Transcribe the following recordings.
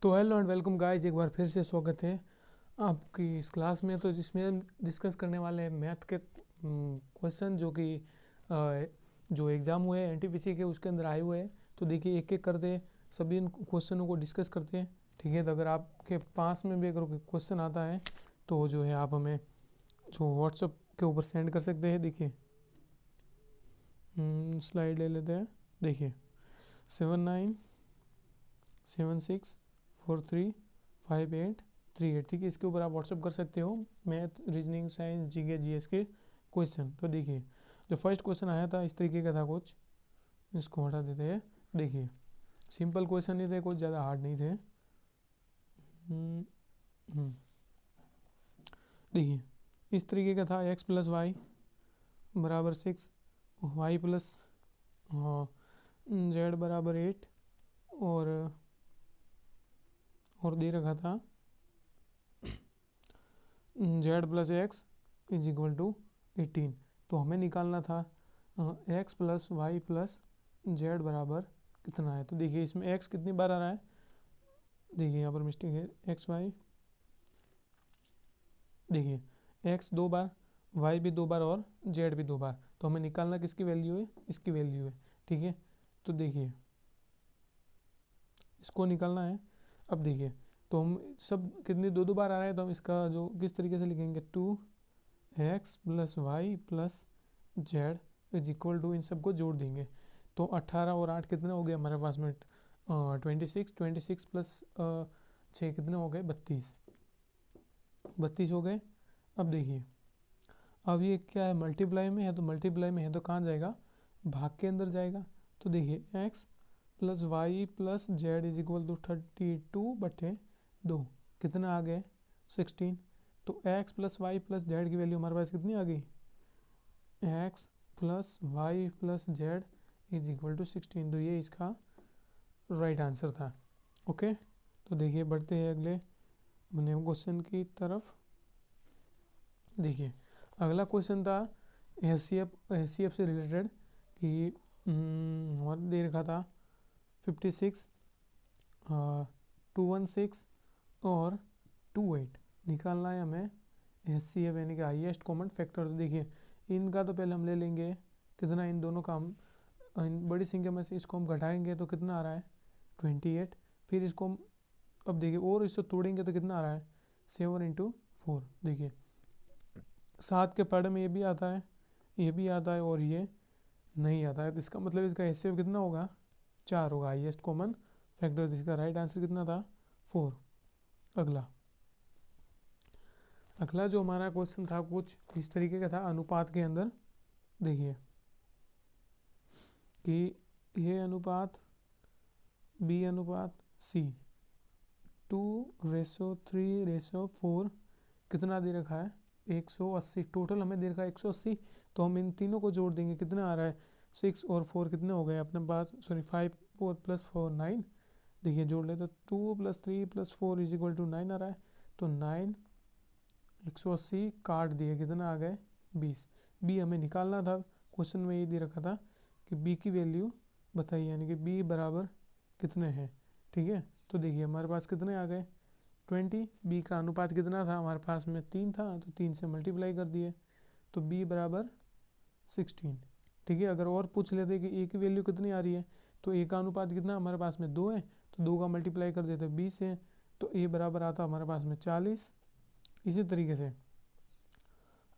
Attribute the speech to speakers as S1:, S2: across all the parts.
S1: तो hello and welcome guys, एक बार फिर से स्वागत है आपकी इस क्लास में। तो जिसमें हम डिस्कस करने वाले हैं मैथ के क्वेश्चन जो कि जो एग्ज़ाम हुए हैं एनटीपीसी के, उसके अंदर आए हुए हैं। तो देखिए एक एक करते सभी इन क्वेश्चनों को डिस्कस करते हैं, ठीक है। तो अगर आपके पास में भी अगर कोई क्वेश्चन आता है तो जो है आप हमें जो व्हाट्सएप के ऊपर सेंड कर सकते हैं। देखिए स्लाइड ले लेते हैं। देखिए 7976435838, ठीक है। इसके ऊपर आप व्हाट्सअप कर सकते हो math, reasoning, science, GK, GS के क्वेश्चन। तो देखिए जो फर्स्ट क्वेश्चन आया था इस तरीके का था कुछ, इसको हटा देते हैं। देखिए सिंपल क्वेश्चन नहीं थे, कुछ ज़्यादा हार्ड नहीं थे। देखिए इस तरीके का था, x प्लस वाई बराबर 6, वाई प्लस जेड बराबर 8, और दे रखा था z plus x is equal to 18। तो हमें निकालना था x plus Y plus z बराबर कितना है। तो देखिए इसमें एक्स कितनी बार आ रहा है, देखिए यहाँ पर मिस्टेक है, एक्स वाई, देखिए एक्स 2 बार, वाई भी 2 बार और जेड भी 2 बार। तो हमें निकालना किसकी वैल्यू है, इसकी वैल्यू है, ठीक है। तो देखिए इसको निकालना है। अब देखिए तो हम सब कितनी 2 2 बार आ रहा है, तो हम इसका जो किस तरीके से लिखेंगे, 2x plus Y plus Z is equal to, इन सबको जोड़ देंगे। तो 18 और 8 कितने हो गए हमारे पास में, 26, 26 प्लस 6 कितने हो गए, 32, 32 हो गए। अब देखिए अब ये क्या है, मल्टीप्लाई में है, तो मल्टीप्लाई में है तो कहाँ जाएगा, भाग के अंदर जाएगा। तो देखिए x plus Y plus Z is equal to 32/2, कितना आ गए, 16। तो x plus Y plus z की वैल्यू हमारे पास कितनी आ गई, x plus Y plus Z is equal to 16। तो ये इसका राइट आंसर था। ओके, तो देखिए बढ़ते हैं अगले अपने क्वेश्चन की तरफ। देखिए अगला क्वेश्चन था एच से रिलेटेड कि हमारे दे रखा था 56, 216 और 28 निकालना है हमें एच यानी कि हाईएस्ट कॉमन फैक्टर। तो देखिए इनका तो पहले हम ले लेंगे कितना, इन दोनों का हम इन बड़ी संख्या में से इसको हम घटाएंगे तो कितना आ रहा है, 28। फिर इसको हम अब देखिए और इससे तोड़ेंगे तो कितना आ रहा है, 7 × 4। देखिए 7 के पढ़ में ये भी आता है, ये भी आता है और ये नहीं आता है। तो इसका मतलब इसका एच कितना होगा, 4 होगा, हाईएस्ट कॉमन फैक्टर। इसका राइट आंसर कितना था, 4। अगला अगला जो हमारा क्वेश्चन था कुछ इस तरीके का था अनुपात के अंदर। देखिए कि ये अनुपात बी अनुपात सी 2:3:4 कितना दे रखा है, 180। टोटल हमें दे रखा है 180। तो हम इन तीनों को जोड़ देंगे, कितना आ रहा है, 6 और 4 कितने हो गए अपने पास, सॉरी 5 4 + 4 9। देखिए जोड़ ले तो 2 + 3 + 4 इज इक्वल टू 9 आ रहा है। तो 9 180 काट दिए, कितना आ गए, 20। बी हमें निकालना था, क्वेश्चन में ये दे रखा था कि बी की वैल्यू बताइए, यानी कि बी बराबर कितने हैं, ठीक है। तो देखिए हमारे पास कितने आ गए, 20। बी का अनुपात कितना था हमारे पास में, 3 था, तो 3 से मल्टीप्लाई कर दिए, तो बी बराबर 16, ठीक है। अगर और पूछ लेते कि ए की वैल्यू कितनी आ रही है, तो ए का अनुपात कितना हमारे पास में 2 है, तो 2 का मल्टीप्लाई कर देते 20 है, तो ए बराबर आता हमारे पास में 40। इसी तरीके से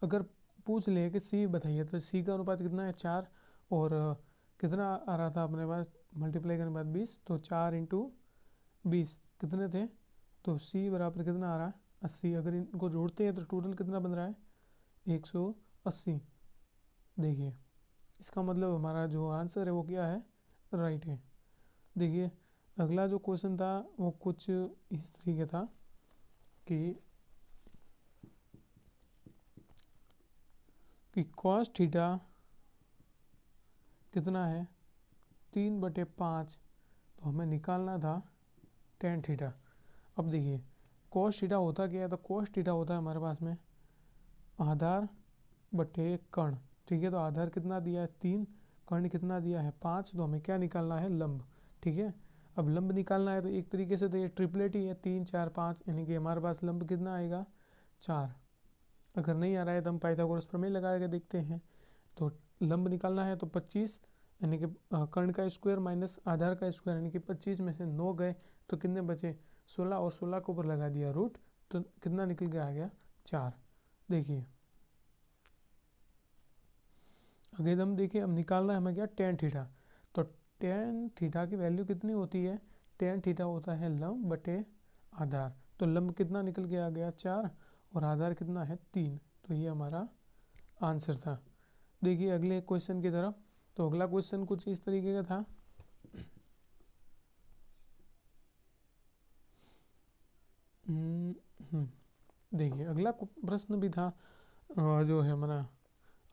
S1: अगर पूछ ले कि सी बताइए, तो सी का अनुपात कितना है, 4, और कितना आ रहा था अपने पास मल्टीप्लाई करने के बाद 20, तो 4 × 20 कितने थे, तो सी बराबर कितना आ रहा है, 80। अगर इनको जोड़ते हैं तो टोटल कितना बन रहा है, 180। देखिए इसका मतलब हमारा जो आंसर है वो क्या है, राइट है। देखिए अगला जो क्वेश्चन था वो कुछ इस तरीके था कि कॉस थीटा कितना है, 3/5। तो हमें निकालना था टेन थीटा। अब देखिए कॉस थीटा होता क्या है, तो कॉस थीटा होता है हमारे पास में आधार बटे कर्ण, ठीक है। तो आधार कितना दिया है, 3, कर्ण कितना दिया है, 5। तो हमें क्या निकालना है, लंब, ठीक है। अब लंब निकालना है तो एक तरीके से तो ये ट्रिपलेट ही है, 3 4 5, यानी कि हमारे पास लंब कितना आएगा 4। अगर नहीं आ रहा है तो हम पाइथागोरस प्रमेय लगा के देखते हैं। तो लंब निकालना है तो 25 यानी कि कर्ण का स्क्वायर माइनस आधार का स्क्वायर, यानी कि 25 में से 9 गए तो कितने बचे 16, और 16 के ऊपर लगा दिया रूट, तो कितना निकल के आ गया 4। देखिए आगे हम देखिए, अब निकालना है हमें क्या टेन थीटा। तो टेन थीटा की वैल्यू कितनी होती है, टेन थीटा होता है लंब बटे आधार। तो लंब कितना निकल के आ गया 4 और आधार कितना है 3। तो ये हमारा आंसर था। देखिए अगले क्वेश्चन की तरफ। तो अगला क्वेश्चन कुछ इस तरीके का था। देखिए अगला प्रश्न भी था जो है हमारा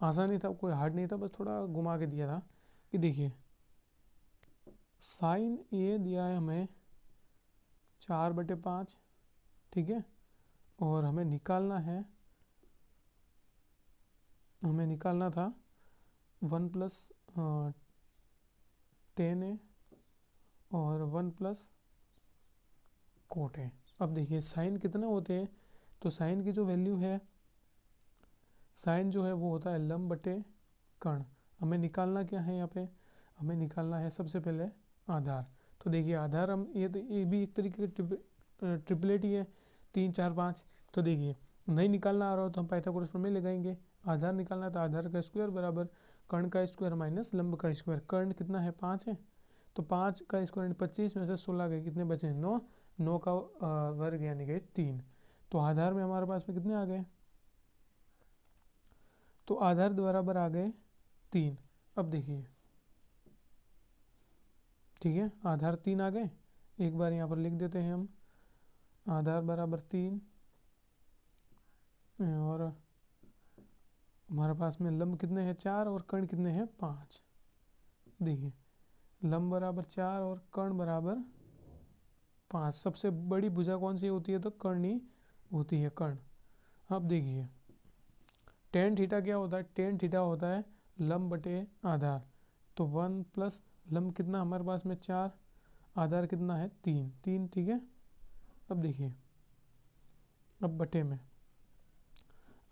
S1: आसानी था, कोई हार्ड नहीं था, बस थोड़ा घुमा के दिया था कि देखिए साइन ए दिया है हमें 4/5, ठीक है, और हमें निकालना था 1+10a और 1+cot a। अब देखिए साइन कितने होते हैं, तो साइन की जो वैल्यू है, साइन जो है वो होता है लंब बटे कर्ण। हमें निकालना क्या है यहाँ पे, हमें निकालना है सबसे पहले आधार। तो देखिए आधार हम ये भी एक तरीके का ट्रिपलेट ही है, 3 4 5। तो देखिए नहीं निकालना आ रहा हो तो हम पाइथागोरस प्रमेय लगाएंगे। आधार निकालना है तो आधार का स्क्वायर बराबर कर्ण का स्क्वायर माइनस लंब का स्क्वायर। कर्ण कितना है 5 है, तो 5 का स्क्वायर 25 में से 16 गए, कितने बचे 9, 9 का वर्ग यानी कि 3। तो आधार में हमारे पास में कितने आ गए, तो आधार बराबर आ गए 3। अब देखिए ठीक है, आधार 3 आ गए, एक बार यहाँ पर लिख देते हैं हम, आधार बराबर 3 और हमारे पास में लंब कितने हैं 4 और कर्ण कितने हैं 5। देखिए लंब बराबर 4 और कर्ण बराबर 5। सबसे बड़ी भुजा कौन सी होती है, तो कर्ण ही होती है, कर्ण। अब देखिए टेन थीटा क्या होता है, टेन थीटा होता है लंब बटे आधार। तो 1 प्लस लंब कितना हमारे पास में 4, आधार कितना है 3, ठीक है। अब देखिए अब बटे में,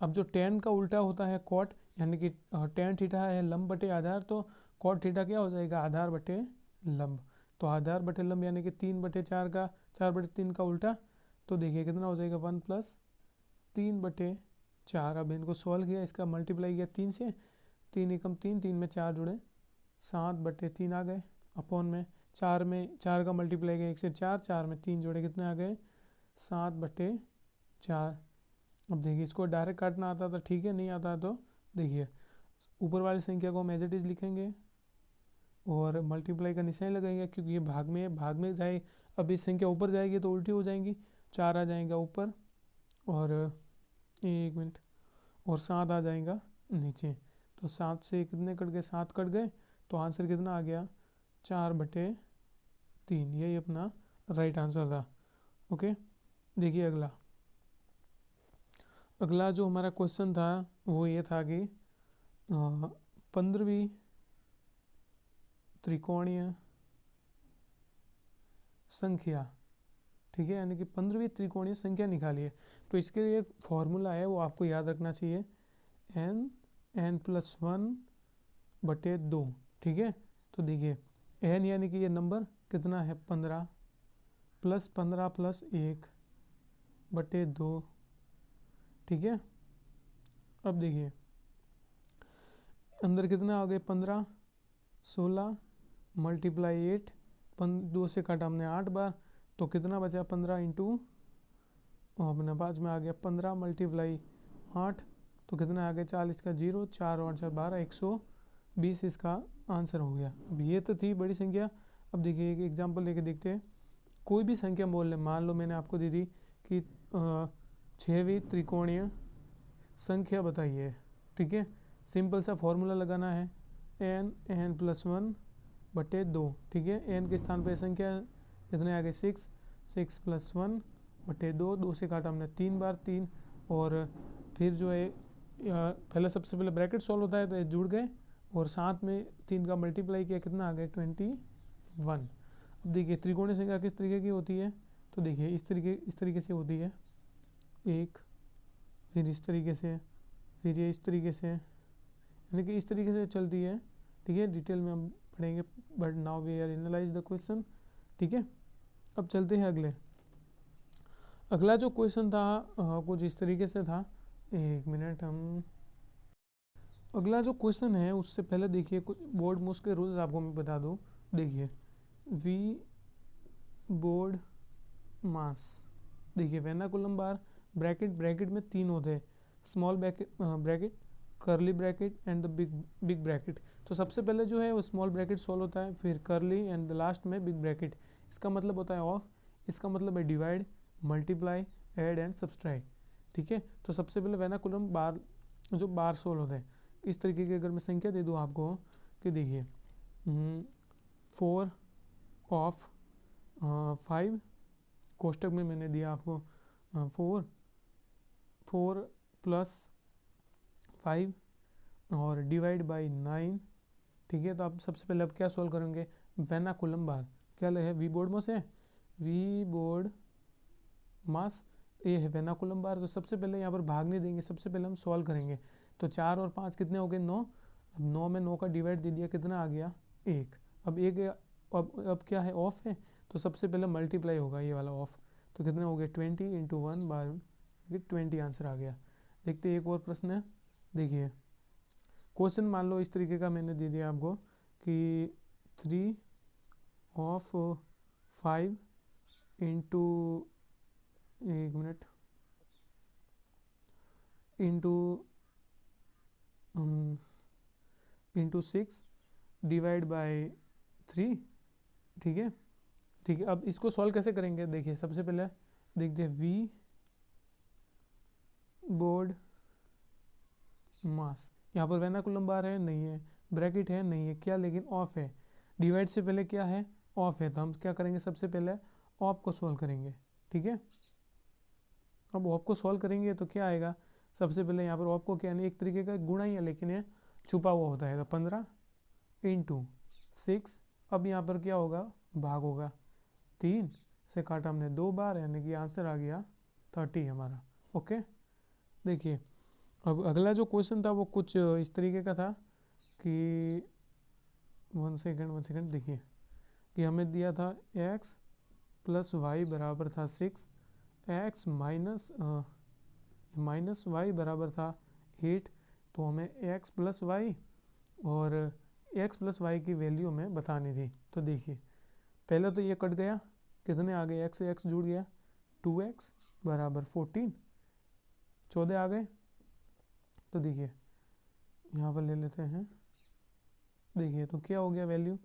S1: अब जो टेन का उल्टा होता है कॉट, यानी कि टेन थीटा है लंब बटे आधार, तो कॉट थीटा क्या हो जाएगा आधार बटे लंब। तो आधार बटे लंब यानी कि 3/4 का 4/3 का उल्टा। तो देखिए कितना हो जाएगा 1+3/4। अब इनको सॉल्व किया, इसका मल्टीप्लाई किया 3 से, 3 एकम 3, 3 में 4 जुड़े 7/3 आ गए, अपॉन में 4 में 4 का मल्टीप्लाई किया 1 से 4, 4 में 3 जोड़े कितने आ गए 7/4। अब देखिए इसको डायरेक्ट काटना आता तो ठीक है, नहीं आता तो देखिए ऊपर वाली संख्या को हम एज इट इज़ लिखेंगे और मल्टीप्लाई का निशान लगाएंगे, क्योंकि ये भाग में है, भाग में जाए। अब इस संख्या ऊपर जाएगी तो उल्टी हो जाएंगी, 4 आ जाएगा ऊपर और 1 मिनट और 7 आ जाएगा नीचे। तो 7 से कितने कट गए, 7 कट गए, तो आंसर कितना आ गया 4/3। यही अपना राइट आंसर था। ओके देखिए अगला जो हमारा क्वेश्चन था वो ये था कि 15वीं त्रिकोणीय संख्या, ठीक है, यानी कि 15वीं त्रिकोणीय संख्या निकालिए। तो इसके लिए एक फॉर्मूला है, वो आपको याद रखना चाहिए, n+1/2, ठीक है। तो देखिए n यानी कि ये नंबर कितना है 15 + 15 + 1/2, ठीक है। अब देखिए अंदर कितना आ गए 15, 16 × 8, 2 से काटा हमने 8 बार, तो कितना बचा 15 इंटू अपने पास में आ गया 15 × 8, तो कितना आ गया 40 का 0, 4 और 4 12, 120 इसका आंसर हो गया। अब ये तो थी बड़ी संख्या। अब देखिए एक एग्जांपल लेके देखते हैं। कोई भी संख्या बोल लें, मान लो मैंने आपको दी थी कि 6वीं त्रिकोणीय संख्या बताइए, ठीक है। सिंपल सा फॉर्मूला लगाना है, n+1/2, ठीक है। n के स्थान पर संख्या कितने आ गए 6, 6 + 1/2, 2 से काटा हमने 3 बार 3, और फिर जो है पहले सबसे पहले ब्रैकेट सॉल्व होता है तो ये जुड़ गए, और साथ में 3 का मल्टीप्लाई किया, कितना आ गया 21। देखिए त्रिकोणीय संख्या किस तरीके की होती है, तो देखिए इस तरीके से होती है, एक, फिर इस तरीके से, फिर ये इस तरीके से, यानी कि इस तरीके से चलती है। ठीक है, डिटेल में हम पढ़ेंगे, but now we are analyse the question. ठीक है, अब चलते हैं अगले। अगला जो क्वेश्चन था कुछ इस तरीके से था, एक मिनट, हम अगला जो क्वेश्चन है उससे पहले देखिए कुछ बोर्ड मोस्ट के रूल्स आपको मैं बता दूँ। देखिए वी बोर्ड मास, देखिए वेनाकुलम बार, ब्रैकेट में 3 होते हैं, small bracket, curly bracket and the big bracket. तो सबसे पहले जो है वो स्मॉल ब्रैकेट सॉल्व होता है, फिर कर्ली एंड द लास्ट में बिग ब्रैकेट। इसका मतलब होता है ऑफ, इसका मतलब है divide, multiply, add and subtract. ठीक है, तो सबसे पहले वेनाकुलम बार जो बार सॉल्व होता है, इस तरीके की अगर मैं संख्या दे दूँ आपको कि देखिए 4 ऑफ 5, कोष्टक में मैंने दिया आपको 4 प्लस 5 और डिवाइड बाई 9। ठीक है, तो आप सबसे पहले अब क्या सॉल्व करेंगे, वेनाकुलम बार, क्या है वी बोर्ड मास है, वी बोर्ड मास, ये है वेनाकुलम बार। तो सबसे पहले यहाँ पर भाग नहीं देंगे, सबसे पहले हम सॉल्व करेंगे। तो 4 और 5 कितने हो गए, 9। अब 9 में 9 का डिवाइड दे दिया, कितना आ गया, 1। अब एक, अब क्या है, ऑफ है, तो सबसे पहले मल्टीप्लाई होगा ये वाला ऑफ, तो कितने हो गए 20 इंटू 1 बाय 20 आंसर आ गया। देखते एक और प्रश्न है। देखिए क्वेश्चन मान लो इस तरीके का मैंने दे दिया आपको कि 3 ऑफ 5 इंटू, एक मिनट, इंटू 6 डिवाइड बाय 3। ठीक है, ठीक है, अब इसको सॉल्व कैसे करेंगे, देखिए सबसे पहले देखते हैं वी बोर्ड मास, यहाँ पर वेनाकुलम बार है नहीं है, ब्रैकेट है नहीं है, क्या लेकिन ऑफ है, डिवाइड से पहले क्या है, ऑफ है, तो हम क्या करेंगे, सबसे पहले ऑफ को सॉल्व करेंगे। ठीक है, अब ऑफ को सॉल्व करेंगे तो क्या आएगा, सबसे पहले यहाँ पर ऑफ को क्या नहीं, एक तरीके का गुणा ही है लेकिन ये छुपा हुआ होता है, तो 15 इंटू 6, अब यहाँ पर क्या होगा, भाग होगा, 3 से काटा हमने 2 बार, यानी कि आंसर आ गया 30 हमारा। ओके, देखिए अब अगला जो क्वेश्चन था वो कुछ इस तरीके का था कि 1 सेकेंड, देखिए कि हमें दिया था x प्लस वाई बराबर था 6, x माइनस वाई बराबर था 8, तो हमें x प्लस वाई और x प्लस वाई की वैल्यू हमें बतानी थी। तो देखिए पहले तो ये कट गया, कितने आ गए, x से x जुड़ गया, 2x बराबर 14, 14 आ गए। तो देखिए यहाँ पर ले लेते हैं, देखिए तो क्या हो गया वैल्यू,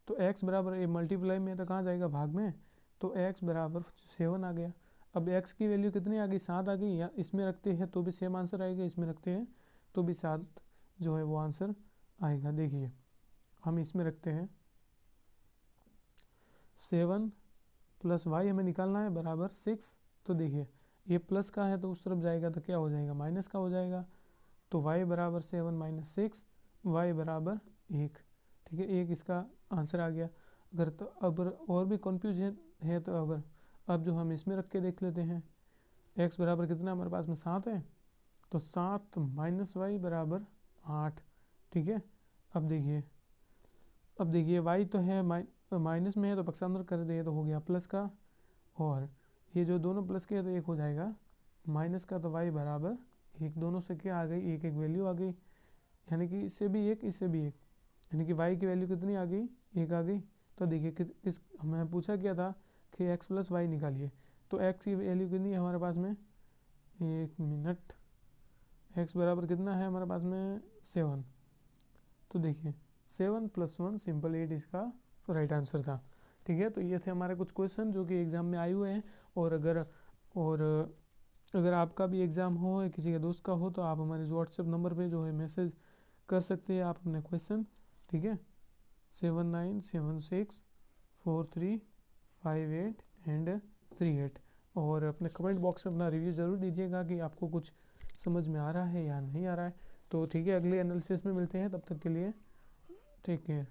S1: तो x बराबर ये मल्टीप्लाई में तो कहाँ जाएगा, भाग में, तो x बराबर 7 आ गया। अब x की वैल्यू कितनी आ गई, 7 आ गई, या इसमें रखते हैं तो भी सेम आंसर आएगा, इसमें रखते हैं तो भी 7 जो है वो आंसर आएगा। देखिए हम इसमें रखते हैं 7 प्लस वाई हमें निकालना है बराबर 6, तो देखिए ये प्लस का है तो उस तरफ जाएगा तो क्या हो जाएगा, माइनस का हो जाएगा, तो y बराबर 7 माइनस 6, वाई बराबर 1। ठीक है, एक इसका आंसर आ गया। अगर तो अब और भी कन्फ्यूजन है तो अगर अब जो हम इसमें रख के देख लेते हैं, x बराबर कितना हमारे पास में 7 है, तो 7 माइनस वाई बराबर 8। ठीक है, अब देखिए y तो है माइनस में है तो पक्षांतर कर दे तो हो गया प्लस का, और ये जो दोनों प्लस के है तो एक हो जाएगा माइनस का, तो y बराबर 1, दोनों से क्या आ गई, एक एक वैल्यू आ गई, यानी कि इससे भी एक, इससे भी एक, यानी कि y की वैल्यू कितनी आ गई, 1 आ गई। तो देखिए कि इस हमें पूछा क्या था कि x प्लस वाई निकालिए, तो x की वैल्यू कितनी है हमारे पास में, एक मिनट, x बराबर कितना है हमारे पास में 7, तो देखिए 7 प्लस 1 सिंपल 8 इसका राइट आंसर था। ठीक है, तो ये थे हमारे कुछ क्वेश्चन जो कि एग्ज़ाम में आए हुए हैं, और अगर आपका भी एग्ज़ाम हो या किसी के दोस्त का हो तो आप हमारे व्हाट्सएप नंबर पे जो है मैसेज कर सकते हैं आप अपने क्वेश्चन। ठीक है, 79764358 एंड 38, और अपने कमेंट बॉक्स में अपना रिव्यू ज़रूर दीजिएगा कि आपको कुछ समझ में आ रहा है या नहीं आ रहा है। तो ठीक है, अगले एनालिसिस में मिलते हैं, तब तक के लिए टेक केयर।